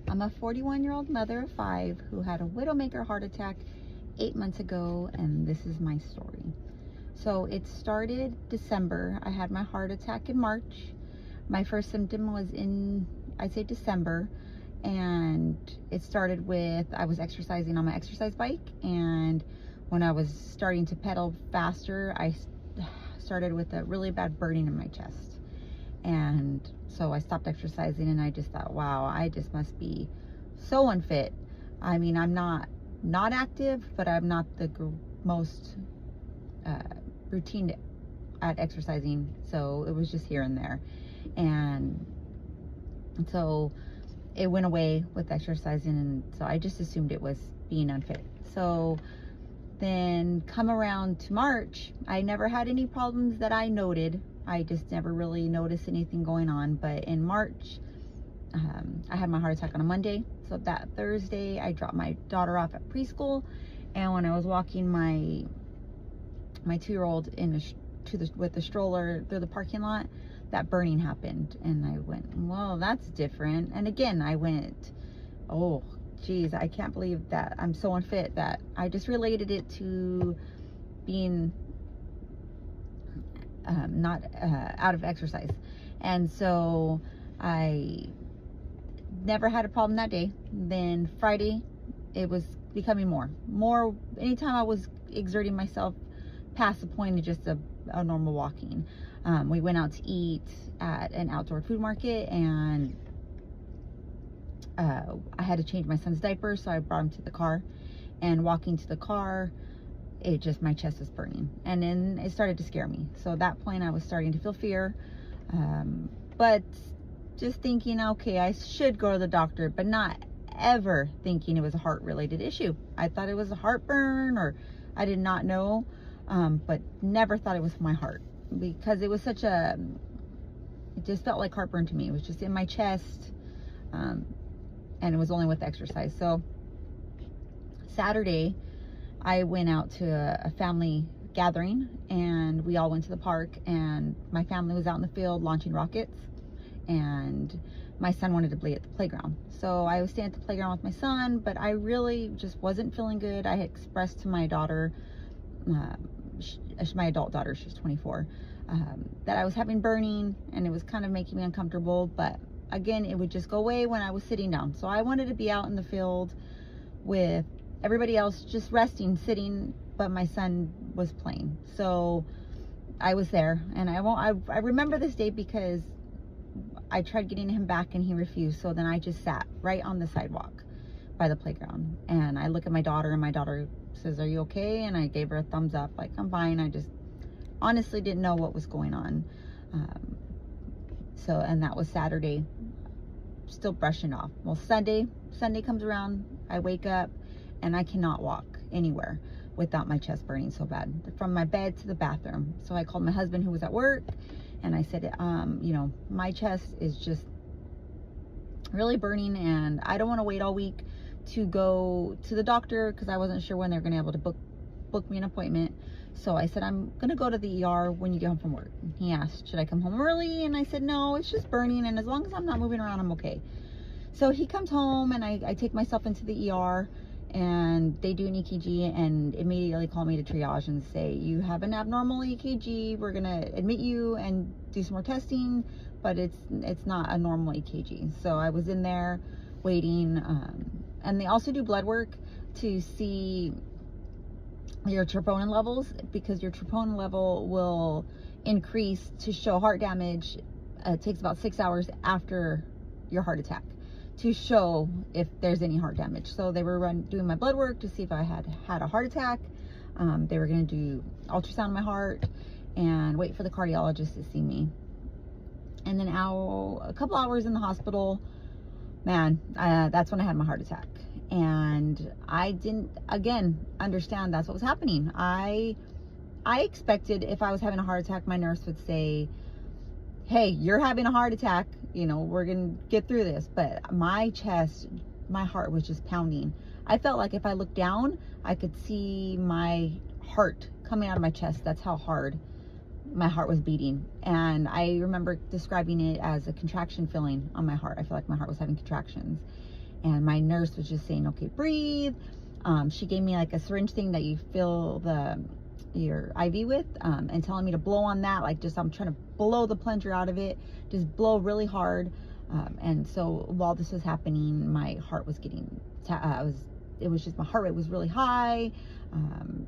I'm a 41-year-old mother of 5 who had a widowmaker heart attack 8 months ago, and this is my story. So it started December. I had my heart attack in March. My first symptom was in, I'd say, December, and it started with, I was exercising on my exercise bike, and when I was starting to pedal faster, I started with a really bad burning in my chest. And so I stopped exercising, and I just thought, wow, I just must be so unfit. I mean, I'm not active, but I'm not the most routine at exercising. So it was just here and there. And so it went away with exercising. And so I just assumed it was being unfit. So then come around to March, I never had any problems that I noted. I just never really noticed anything going on. But in March, I had my heart attack on a Monday. So that Thursday, I dropped my daughter off at preschool. And when I was walking my 2-year-old with the stroller through the parking lot, that burning happened. And I went, well, that's different. And again, I went, oh, geez, I can't believe that I'm so unfit, that I just related it to being not out of exercise. And so I never had a problem that day. Then Friday, it was becoming more. Anytime I was exerting myself past the point of just a normal walking. We went out to eat at an outdoor food market, and I had to change my son's diaper, so I brought him to the car. And walking to the car, my chest was burning, and then it started to scare me. So at that point, I was starting to feel fear, but just thinking, okay, I should go to the doctor, but not ever thinking it was a heart-related issue. I thought it was a heartburn, or I did not know, but never thought it was my heart, because it was it just felt like heartburn to me. It was just in my chest, and it was only with exercise. So Saturday, I went out to a family gathering, and we all went to the park, and my family was out in the field launching rockets, and my son wanted to play at the playground. So I was staying at the playground with my son, but I really just wasn't feeling good. I had expressed to my daughter, my adult daughter, she's 24, that I was having burning, and it was kind of making me uncomfortable, but again, it would just go away when I was sitting down. So I wanted to be out in the field with everybody else, just resting, sitting, but my son was playing. So I was there, and I remember this day because I tried getting him back and he refused. So then I just sat right on the sidewalk by the playground, and I look at my daughter, and my daughter says, "Are you okay?" And I gave her a thumbs up, like, I'm fine. I just honestly didn't know what was going on. And that was Saturday, still brushing off. Well, Sunday comes around, I wake up, and I cannot walk anywhere without my chest burning so bad, from my bed to the bathroom. So I called my husband, who was at work, and I said, my chest is just really burning, and I don't want to wait all week to go to the doctor, because I wasn't sure when they were going to be able to book me an appointment. So I said, I'm going to go to the ER when you get home from work. He asked, should I come home early? And I said, no, it's just burning, and as long as I'm not moving around, I'm okay. So he comes home, and I take myself into the ER, and they do an EKG, and immediately call me to triage and say, you have an abnormal EKG. We're going to admit you and do some more testing, but it's not a normal EKG. So I was in there waiting, and they also do blood work to see your troponin levels, because your troponin level will increase to show heart damage. It takes about 6 hours after your heart attack to show if there's any heart damage. So they were doing my blood work to see if I had a heart attack. They were going to do ultrasound of my heart and wait for the cardiologist to see me. And then a couple hours in the hospital, man, that's when I had my heart attack. And I didn't, again, understand that's what was happening. I expected, if I was having a heart attack, my nurse would say, hey, you're having a heart attack, we're gonna get through this. But my chest, my heart was just pounding. I felt like if I looked down, I could see my heart coming out of my chest. That's how hard my heart was beating. And I remember describing it as a contraction feeling on my heart. I feel like my heart was having contractions. and my nurse was just saying, okay, breathe. She gave me like a syringe thing that you fill your IV with, and telling me to blow on that, like just I'm trying to blow the plunger out of it, just blow really hard. And so while this was happening, my heart was getting, it was just, my heart rate was really high.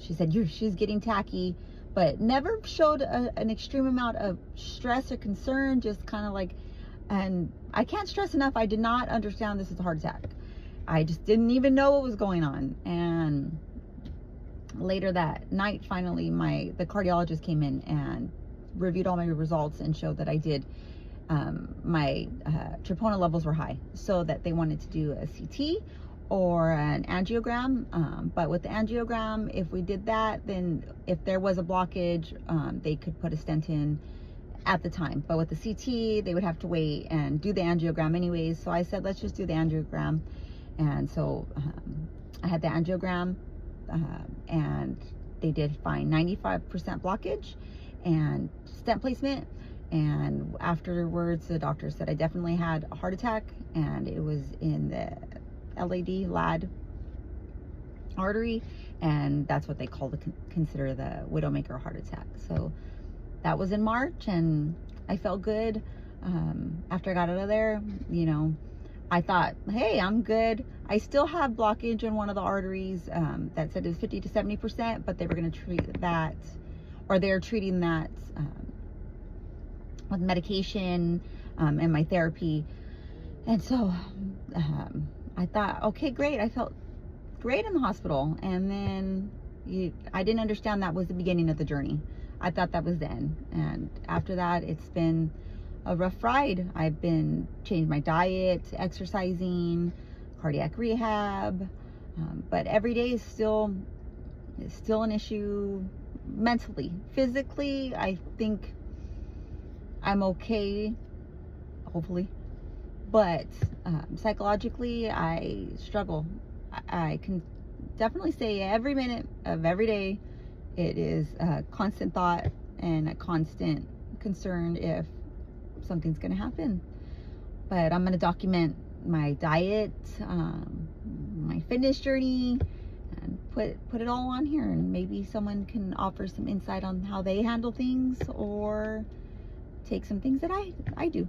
She said, she's getting tacky, but never showed an extreme amount of stress or concern, just kind of like, and I can't stress enough, I did not understand this is a heart attack. I just didn't even know what was going on. And later that night, finally, the cardiologist came in and reviewed all my results and showed that I did, my troponin levels were high, so that they wanted to do a CT or an angiogram. But with the angiogram, if we did that, then if there was a blockage, they could put a stent in at the time. But with the CT, they would have to wait and do the angiogram anyways. So I said, let's just do the angiogram. And so I had the angiogram, and they did find 95% blockage and stent placement. And afterwards, the doctor said I definitely had a heart attack, and it was in the LAD artery, and that's what they consider the widowmaker heart attack. So that was in March, and I felt good. After I got out of there, you know, I thought, hey, I'm good. I still have blockage in one of the arteries, that said it was 50 to 70%, but they were going to treat that, or they're treating that with medication, and my therapy. And so I thought, okay, great. I felt great in the hospital. And then I didn't understand that was the beginning of the journey. I thought that was the end. And after that, it's been a rough ride. I've been changed my diet, exercising, cardiac rehab, but every day is still an issue mentally. Physically, I think I'm okay, hopefully, but psychologically I struggle. I can definitely say every minute of every day it is a constant thought and a constant concern if something's gonna happen. But I'm gonna document my diet, my fitness journey, and put it all on here, and maybe someone can offer some insight on how they handle things, or take some things that I do.